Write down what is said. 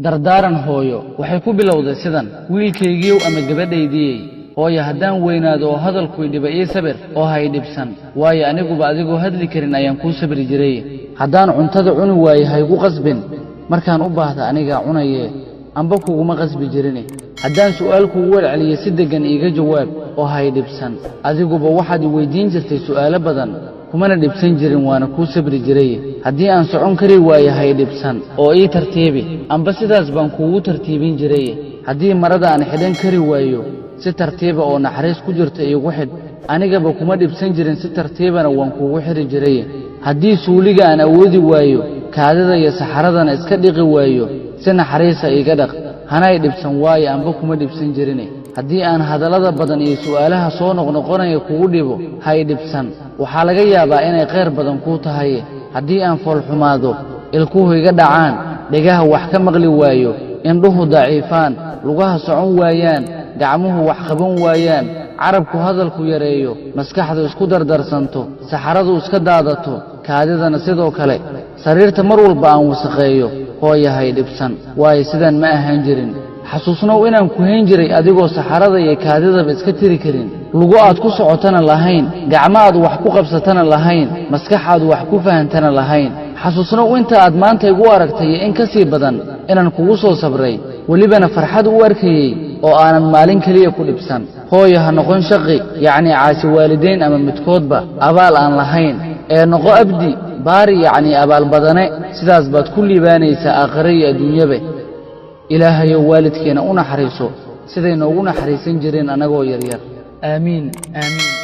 dardaaran hooyo waxay ku bilowday sidan wiilkaygiiw ama gabadhaydii hooyo haddaan weynaado oo hadalku idhiba ii sabir oo hay dhibsan waayo aniguba adigoo hadli karin ayaan kuu sabri jiray haddaan cuntada cuni waayo haygu qasbin markaan u baahda anigaa cunaye amba kuguma qasbi jirin haddaan su'aal kugu warceliyo si degan iiga jawaab oo hay dhibsan adiguba waxaad i weydiin jirtay su'aalo badan kumana dhibsan jirin waana kuu sabri jiray haddii aan socon kari waayo hay dhibsan oo ii tartiibi amba sidaas baan kuugu tartiibin jiray haddii marada aan xidhan kari waayo si tartiiba oo naxariis ku jirta iigu xidh anigaba kuma dhibsan jirin si tartiibana waan kuugu xidhi jiray haddii suuliga aan awoodi waayo kaadida iyo saxaradana iska dhiqi waayo si naxariisa iiga dhaq hanay dhibsan waayo amba kuma dhibsan jirin haddii aan hadallada badan iyo su'aalaha soo noqnoqonaya kugu dhibo hay dhibsan waxaa laga yaabaa inay khayr badan kuu tahay haddii aan foolxumaado ilkuhu iga dhacaan dhigaha wax ka maqli waayo indhuhu daciifaan lugaha socon waayaan gacmuhu wax qaban waayaan carabku hadalku yareeyo maskaxdu isku dardarsanto saxaradu iska daadato kaadidana sidoo kale sariirta mar walba aan wasaqeeyo hooyahay dhibsan waayo sidaan ma ahaan jirin xasuusnow inaan ku hayn jiray adigoo saxarada iyo kaadidaba iska tiri karin lugu aad ku socotana lahayn gacmo aad wax ku qabsatana lahayn maskax aad wax ku fahantana lahayn xasuusnow inta aad maanta igu aragtay in ka sii badan inaan kugu soo sabray welibana farxad u arkayay oo aanan maalin kaliya ku dhibsan hooyo ha noqon shaqi yacni caasi waalidayn ama midkoodba abaal aan lahayn ee noqo abdi baari yacni abaal badane sidaas baad ku liibaanaysaa aakhire iyo adduunyaba ilaahayow waalidkeena u naxariiso siday noogu naxariisan jireen annagoo yaryar aamiin aamiin